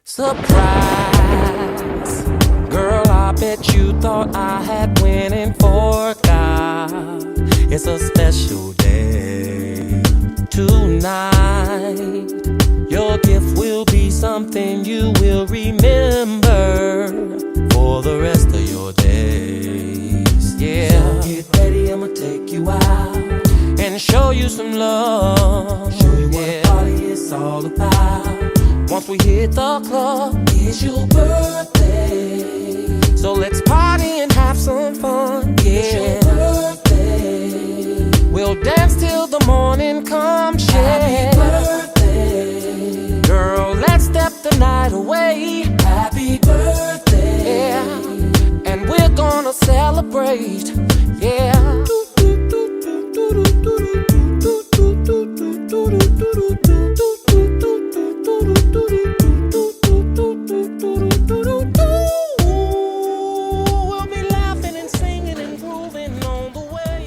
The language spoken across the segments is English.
Surprise, girl, I bet you thought I had went and forgot. It's a special day tonight. Your gift will be something you will remember for the rest of your days. Yeah, so get ready, I'ma take you out and show you some love. Show you what a party is all about. Once we hit the club, it's your birthday. So let's party and have some fun. Yeah, it's your birthday. We'll dance till the morning comes. Yeah. Happy birthday. Girl, let's step the night away. Happy birthday. Yeah. And we're gonna celebrate. Yeah. We'll be laughing and singing and grooving on the way.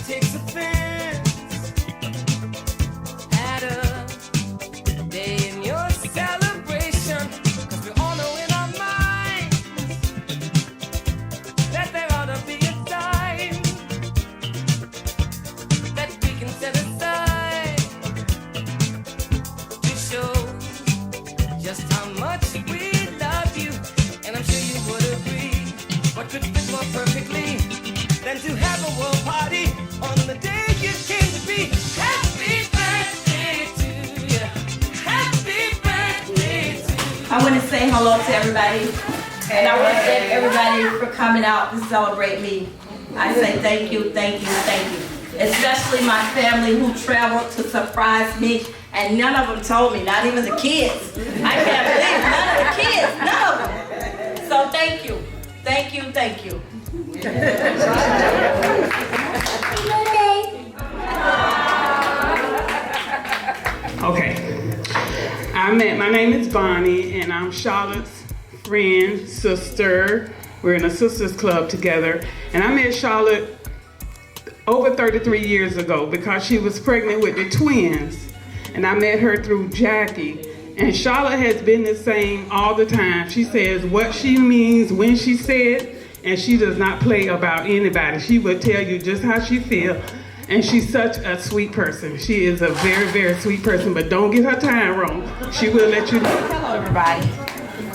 Takes offense at a day in your celebration, 'cause we all know in our minds that there ought to be a time that we can set aside to show just how much we love you. And I'm sure you would agree, what could fit more perfectly than to have a world party on the day you came to be. Happy birthday to you. Happy birthday to you. I want to say hello to everybody, and I want to thank everybody for coming out to celebrate me. I say thank you, thank you, thank you. Especially my family who traveled to surprise me, and none of them told me, not even the kids. I can't believe none of the kids, none of them. So thank you, thank you, thank you. Okay, my name is Bonnie, and I'm Charlotte's friend, sister. We're in a sisters club together, and I met Charlotte over 33 years ago because she was pregnant with the twins, and I met her through Jackie. And Charlotte has been the same all the time. She says what she means when she says it, and she does not play about anybody. She will tell you just how she feels. And she's such a sweet person. She is a very, very sweet person, but don't get her time wrong. She will let you know. Hello, everybody.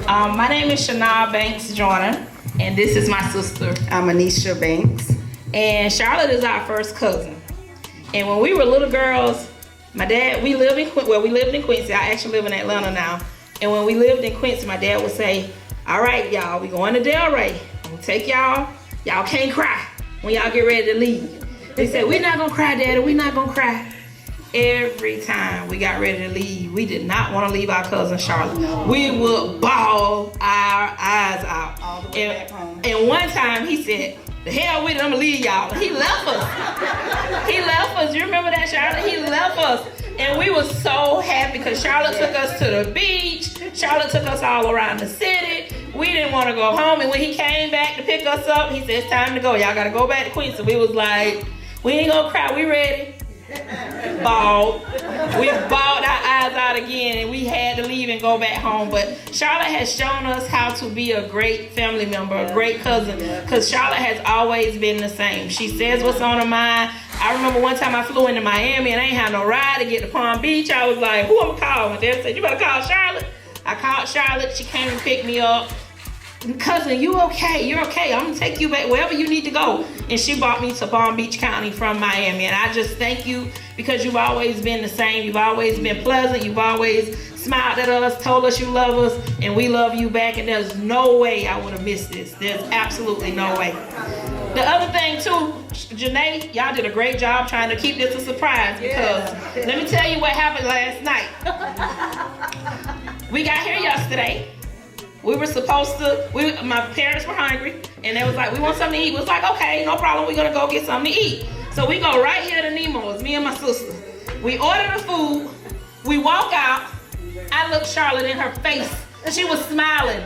My name is Shania Banks Joyner, and this is my sister. I'm Anisha Banks. And Charlotte is our first cousin. And when we were little girls, my dad, we lived in Quincy. I actually live in Atlanta now. And when we lived in Quincy, my dad would say, all right, y'all, we going to Delray. I'm gonna take y'all. Y'all can't cry when y'all get ready to leave. They said, we're not gonna cry, Daddy, we're not gonna cry. Every time we got ready to leave, we did not want to leave our cousin Charlotte. We would bawl our eyes out. All the way back home. And one time he said, the hell with it, I'm gonna leave y'all. He left us. He left us. You remember that, Charlotte? He left us. And we were so happy because Charlotte took us to the beach. Charlotte took us all around the city. We didn't want to go home. And when he came back to pick us up, he said, it's time to go. Y'all got to go back to Queens. So we was like, we ain't gonna cry. We ready. Bawled. We bawled our eyes out again, and we had to leave and go back home. But Charlotte has shown us how to be a great family member, a great cousin, because Charlotte has always been the same. She says what's on her mind. I remember one time I flew into Miami and I ain't had no ride to get to Palm Beach. I was like, who I'm gonna call? My dad said, you better call Charlotte. I called Charlotte. She came and picked me up. cousin, you okay? You're okay. I'm gonna take you back wherever you need to go. And she brought me to Palm Beach County from Miami. And I just thank you because you've always been the same. You've always been pleasant. You've always smiled at us, told us you love us, and we love you back. And there's no way I would have missed this. There's absolutely no way. The other thing too, Janae, y'all did a great job trying to keep this a surprise because let me tell you what happened last night. We got here yesterday. We were supposed to, my parents were hungry, and they was like, we want something to eat. We was like, okay, no problem, we're gonna go get something to eat. So we go right here to Nemo's, me and my sister. We order the food, we walk out, I look Charlotte in her face, and she was smiling,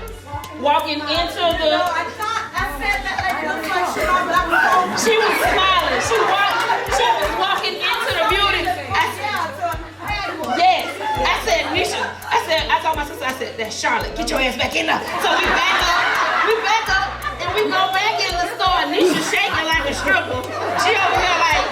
walking into the... She was smiling, she was walking into the building. I said, Nisha, I told my sister, I said, that's Charlotte, get your ass back in there. So we back up, and we go back in the store, and Nisha shaking like a stripper. She over here like,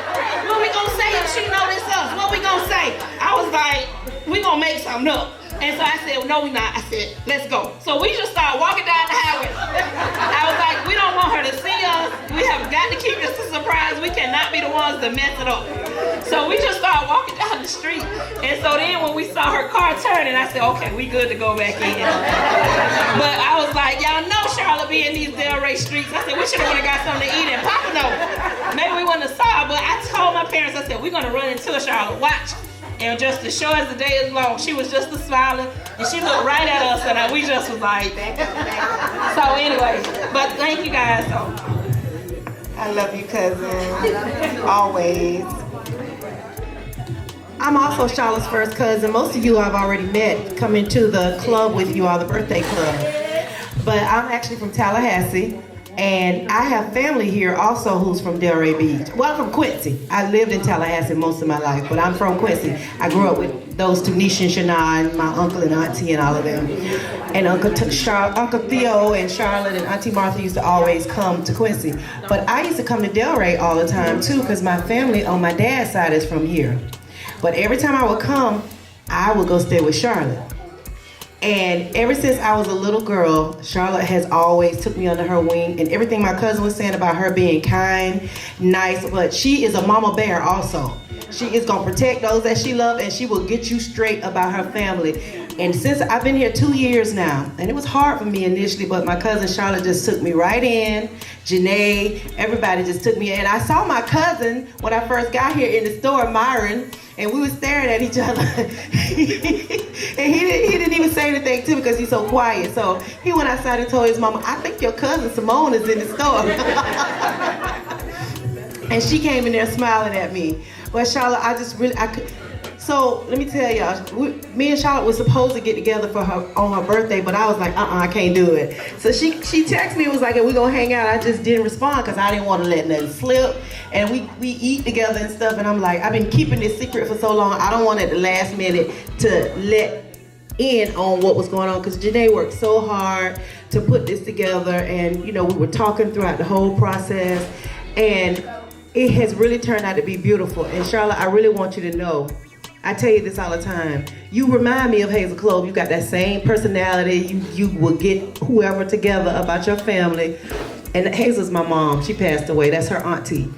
what we gonna say if she notice us? What we gonna say? I was like, we gonna make something up. And so I said, no, we not. I said, let's go. So we just started walking down the highway. I was like, we don't want her to see us. We have got to keep this a surprise. We cannot be the ones that mess it up. So we just started walking down the street. And so then when we saw her car turning, I said, okay, we good to go back in. But I was like, y'all know Charlotte be in these Delray streets. I said, we should have got something to eat in Pocono. Maybe we wouldn't have saw her, but I told my parents, I said, we're going to run into Charlotte. Watch. And just to show as the day is long, she was just smiling, and she looked right at us, and we just was like, so anyway, but thank you guys. I love you, cousin. Always. I'm also Charlotte's first cousin. Most of you I've already met coming to the club with you all, the birthday club. But I'm actually from Tallahassee. And I have family here also who's from Delray Beach. Well, I'm from Quincy. I lived in Tallahassee most of my life, but I'm from Quincy. I grew up with those two, Nisha and Shana, and my uncle and auntie and all of them. And Uncle Theo and Charlotte and Auntie Martha used to always come to Quincy. But I used to come to Delray all the time too, because my family on my dad's side is from here. But every time I would come, I would go stay with Charlotte. And ever since I was a little girl, Charlotte has always took me under her wing, and everything my cousin was saying about her being kind, nice, but she is a mama bear also. She is gonna protect those that she loves, and she will get you straight about her family. And since I've been here 2 years now, and it was hard for me initially, but my cousin Charlotte just took me right in. Janae, everybody just took me in. I saw my cousin when I first got here in the store, Myron, and we were staring at each other. And he didn't even say anything to me because he's so quiet. So he went outside and told his mama, I think your cousin Simone is in the store. And she came in there smiling at me. But Charlotte, I could. So let me tell y'all, me and Charlotte were supposed to get together for her on her birthday, but I was like, I can't do it. So she texted me and was like, hey, we gonna hang out. I just didn't respond because I didn't want to let nothing slip. And we eat together and stuff, and I'm like, I've been keeping this secret for so long, I don't want at the last minute to let in on what was going on, because Janae worked so hard to put this together, and we were talking throughout the whole process, and it has really turned out to be beautiful. And Charlotte, I really want you to know, I tell you this all the time, you remind me of Hazel Clove. You got that same personality. You will get whoever together about your family. And Hazel's my mom. She passed away. That's her auntie.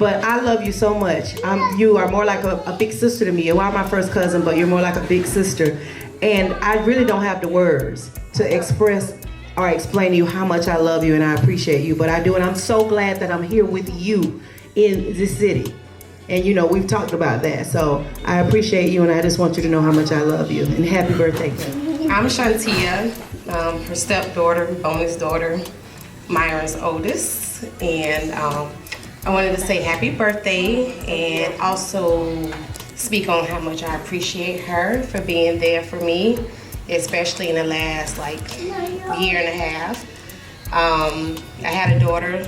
But I love you so much. You are more like a big sister to me. You are my first cousin, but you're more like a big sister. And I really don't have the words to express or explain to you how much I love you and I appreciate you. But I do, and I'm so glad that I'm here with you in this city. And we've talked about that. So I appreciate you, and I just want you to know how much I love you. And happy birthday. I'm Shantia, her stepdaughter, bonus daughter, Myron's oldest. And I wanted to say happy birthday and also speak on how much I appreciate her for being there for me, especially in the last year and a half. I had a daughter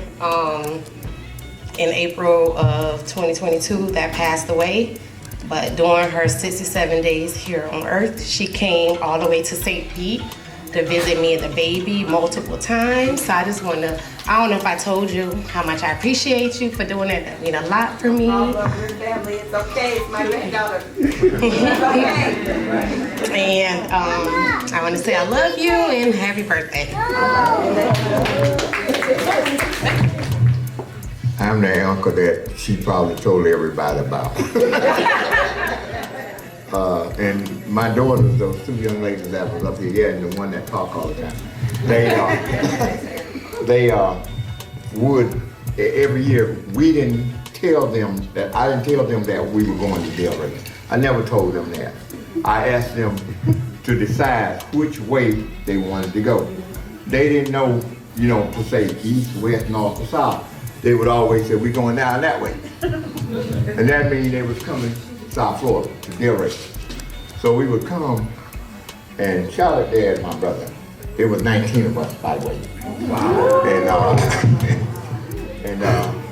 in April of 2022 that passed away, but during her 67 days here on earth, she came all the way to St. Pete to visit me and the baby multiple times. So I just want to, I don't know if I told you how much I appreciate you for doing that. That mean a lot for me. All of your family, it's okay. It's my granddaughter. It's okay. And I want to say I love you and happy birthday. I'm the uncle that she probably told everybody about. And my daughters, those two young ladies that was up here, and the one that talk all the time, they would, every year, we didn't tell them that, I didn't tell them that we were going to Delray. I never told them that. I asked them to decide which way they wanted to go. They didn't know, to say east, west, north, or south. They would always say, we're going down that way. And that means they was coming to South Florida, to Delray. So we would come, and Charlotte there is my brother. There was 19 of us, by the way. Wow.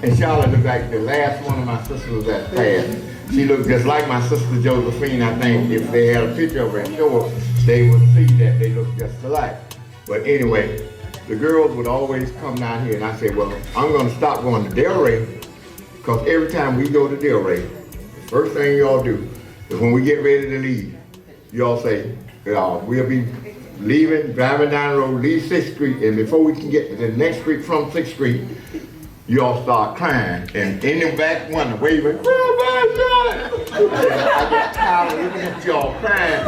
And Charlotte looked like the last one of my sisters that passed. She looked just like my sister Josephine. I think if they had a picture of her and show her, they would see that they looked just alike. But anyway, the girls would always come down here, and I said, well, I'm going to stop going to Delray, because every time we go to Delray, the first thing y'all do is when we get ready to leave, y'all say, we'll be leaving, driving down the road, leave 6th Street, and before we can get to the next street from 6th Street, y'all start crying, and in the back one, waving, I got tired of looking at y'all crying,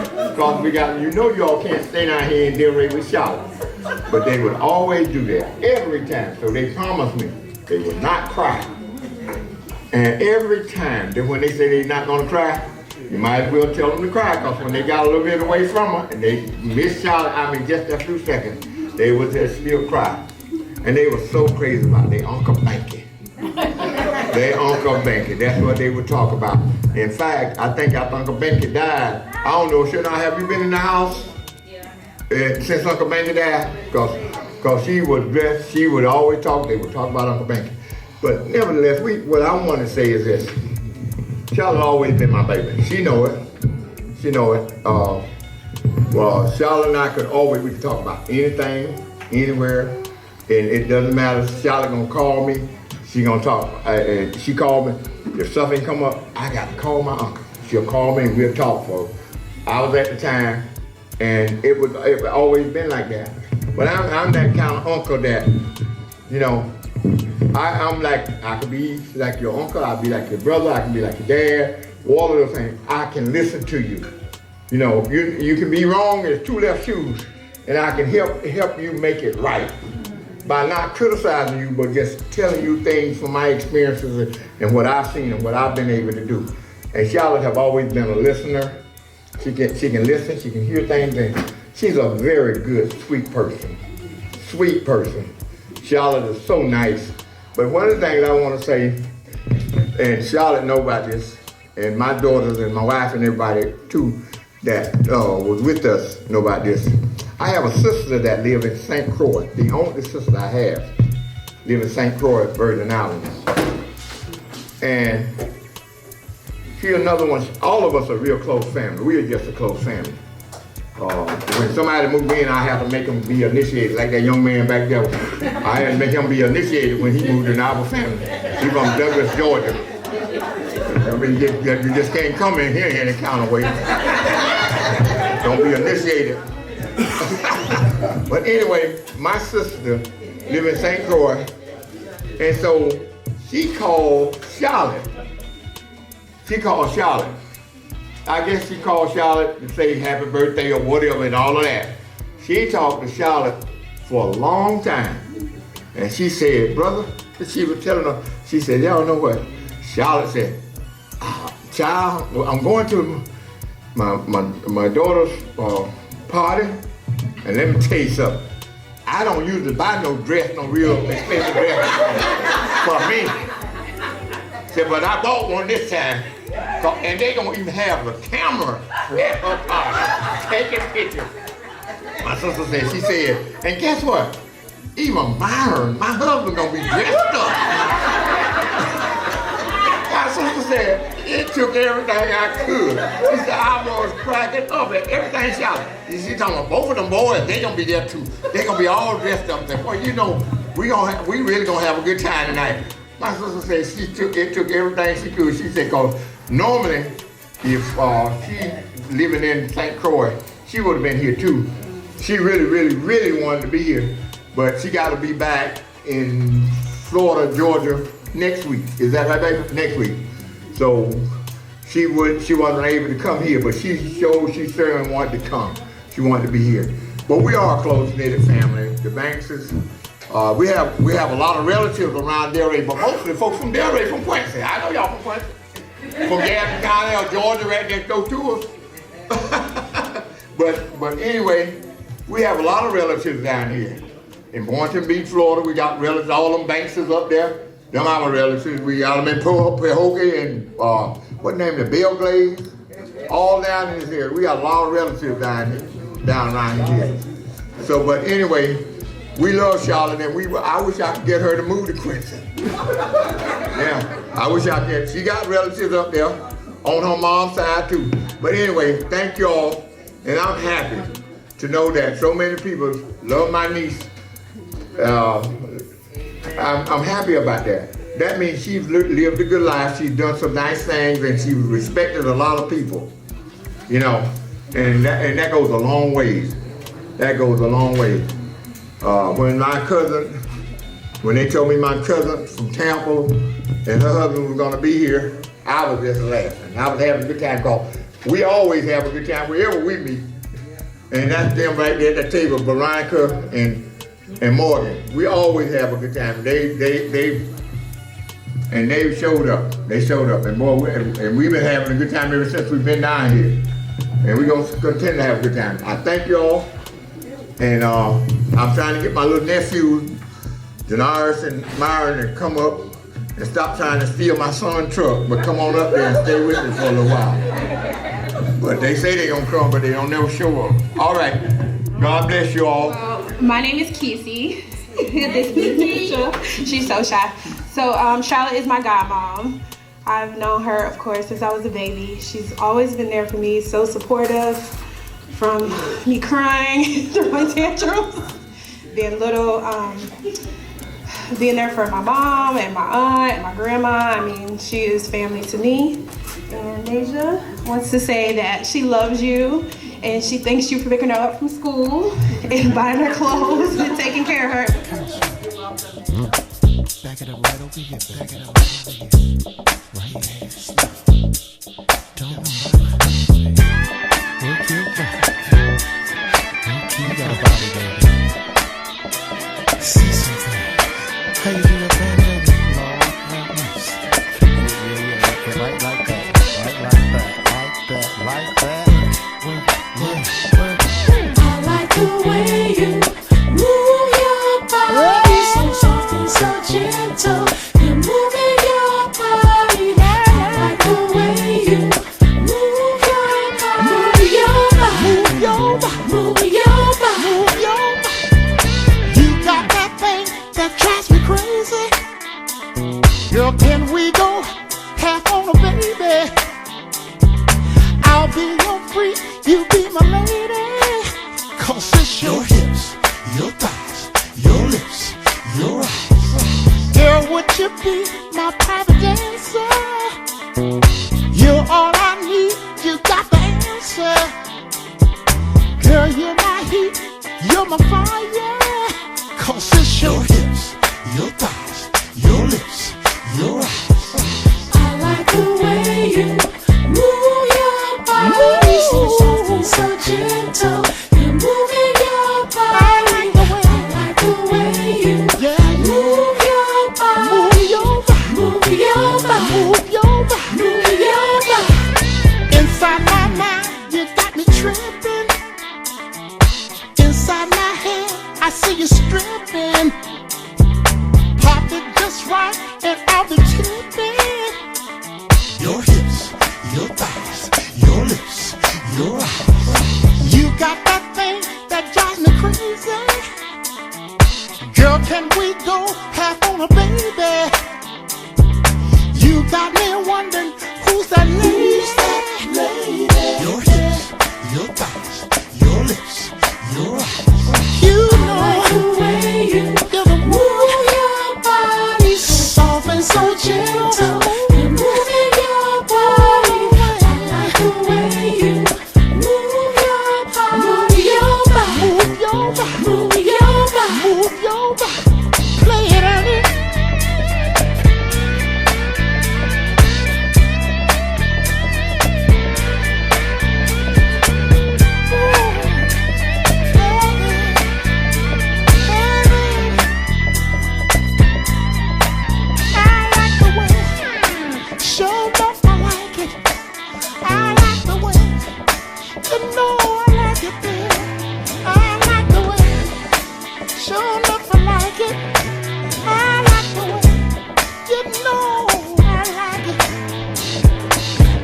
because y'all can't stay down here in Delray with Charlotte. But they would always do that, every time. So they promised me they would not cry. And every time, when they say they're not gonna cry, you might as well tell them to cry, because when they got a little bit away from her, and they missed Charlotte, just a few seconds, they would just still cry. And they were so crazy about their Uncle Banky. Their Uncle Banky, that's what they would talk about. In fact, I think after Uncle Banky died, I don't know, have you been in the house? Since Uncle Banky died? Because she was dressed, she would always talk, they would talk about Uncle Banky. But nevertheless, what I want to say is this. Charlotte always been my baby. She know it. Well, Charlotte and I we could talk about anything, anywhere, and it doesn't matter. Charlotte gonna call me, she gonna talk. She called me, if something come up, I got to call my uncle. She'll call me and we'll talk for hours at the time, and it always been like that. But I'm that kind of uncle that, I'm like, I could be like your uncle, I'll be like your brother, I can be like your dad, all of those things. I can listen to you. You can be wrong, there's two left shoes, and I can help you make it right by not criticizing you, but just telling you things from my experiences and what I've seen and what I've been able to do. And Charlotte have always been a listener. She can listen, she can hear things, and she's a very good, sweet person. Sweet person. Charlotte is so nice. But one of the things I want to say, and Charlotte know about this, and my daughters and my wife and everybody too that was with us know about this. I have a sister that lives in St. Croix. The only sister I have lives in St. Croix, Virgin Islands. And she's another one. All of us are real close family. We are just a close family. When somebody moved in, I have to make them be initiated, like that young man back there. I had to make him be initiated when he moved in our family. He's from Douglas, Georgia. I mean, you just can't come in here any kind of way. Don't be initiated. But anyway, my sister lived in St. Croix, and so she called Charlotte. I guess she called Charlotte to say happy birthday or whatever and all of that. She talked to Charlotte for a long time. And she said, brother, she was telling her, she said, y'all know what? Charlotte said, child, I'm going to my daughter's party, and let me tell you something. I don't usually buy no dress, no real expensive dress for me. Said, but I bought one this time. And they don't even have a camera at her party taking pictures. My sister said, she said, and guess what? Even Myron, my husband, gonna be dressed up. My sister said, it took everything I could. She said, I was cracking up at everything she out. She talking about both of them boys, they gonna be there too. They gonna be all dressed up there. Boy, you know, we really gonna have a good time tonight. My sister said it took everything she could. She said, cause normally, if she living in St. Croix, she would have been here too. She really wanted to be here, but she got to be back in Florida, Georgia next week. Is that right, baby? Next week. So she wasn't able to come here, but she certainly wanted to come. She wanted to be here. But we are a close-knit family. The Bankses, we have a lot of relatives around Delray, but most of the folks from Delray from Quincy. I know y'all from Quincy. From Gadsden County or Georgia, right next door to us. but anyway, we have a lot of relatives down here. In Boynton Beach, Florida, we got relatives, all them Bankses up there. Them our relatives. We got them in Pahokee and what name is it, Belglade? All down in this area. We got a lot of relatives down around here. So, but anyway, we love Charlotte, and I wish I could get her to move to Quincy. Yeah, I wish I could. She got relatives up there on her mom's side too. But anyway, thank you all, and I'm happy to know that so many people love my niece. I'm happy about that. That means she's lived a good life. She's done some nice things, and she respected a lot of people. You know, and that goes a long ways. That goes a long way. When they told me my cousin from Tampa and her husband was gonna be here, I was just laughing. I was having a good time, cause we always have a good time wherever we meet. And that's them right there at the table, Veronica and Morgan. We always have a good time. They showed up. They showed up, and boy, and we've been having a good time ever since we've been down here. And we're gonna continue to have a good time. I thank you all, and I'm trying to get my little nephews, Janaris and Myron, to come up and stop trying to steal my son's truck, but come on up there and stay with me for a little while. But they say they're gonna come, but they don't never show up. All right, God bless you all. My name is Kissy. This is Nisha. She's so shy. So Charlotte is my godmom. I've known her, of course, since I was a baby. She's always been there for me, so supportive, from me crying, throwing tantrums, being little, being there for my mom and my aunt and my grandma. I mean, she is family to me. And Deja wants to say that she loves you and she thanks you for picking her up from school and buying her clothes and taking care of her. Back it up right over here. Back it up right over here. Right here. Don't work your body. Okay, you got a body, baby. See something. How you do that, baby? Lord, like this. Yeah. Right like that. Right like that. Like that. I like the way you move your body, so soft and so gentle. You're moving your body. I like the way you move your body. Move your body. Move your body. You got that thing that drives me crazy. Girl, can we go half on a baby? I'll be your freak, you be my lady. Cause it's your hips, your thighs, your lips, your eyes. Girl, would you be my private dancer? You're all I need, you got the answer. Girl, you're my heat, you're my fire. Cause it's your hips, your thighs, your lips, your eyes. I like the way you move your body, so soft and so gentle. You're moving your body. I like the way you move your body. Move your body. Move your body. Inside my mind, you got me tripping. Inside my head, I see you stripping. Pop it just right, and I'll be tipping. Your hips, your thighs, your lips, your eyes. You got that thing that drives me crazy. Girl, can we go half on a baby? You got me one. wondering who's that lady? Your hips, your thighs, your lips, your eyes. You know the way you move your body, soft and so gentle. You're moving your body. I like the way you move your body. Move your body. Move your body. Move your body. Move your body. Play it, Ernie.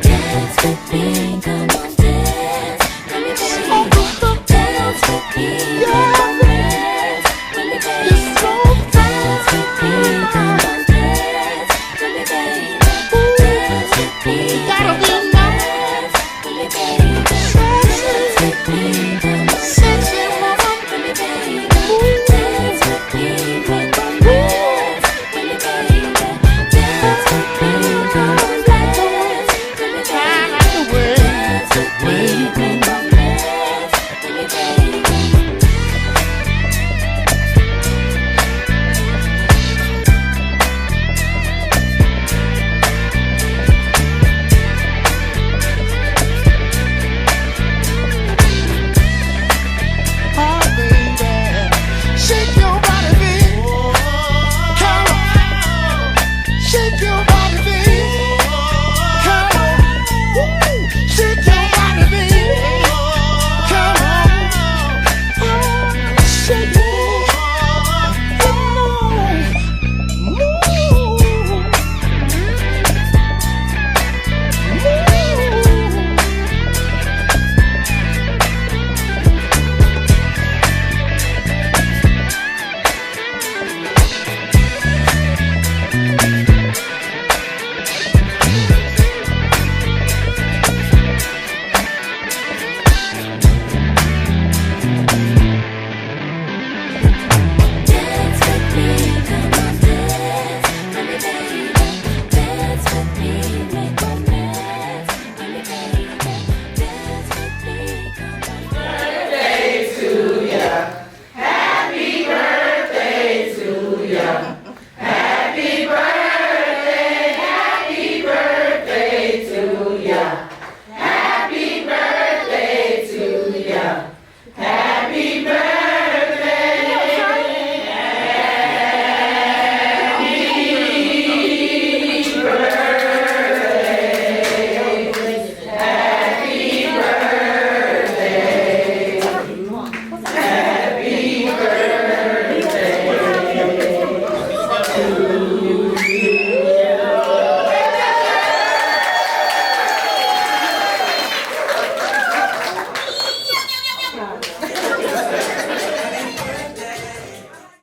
Dance with me,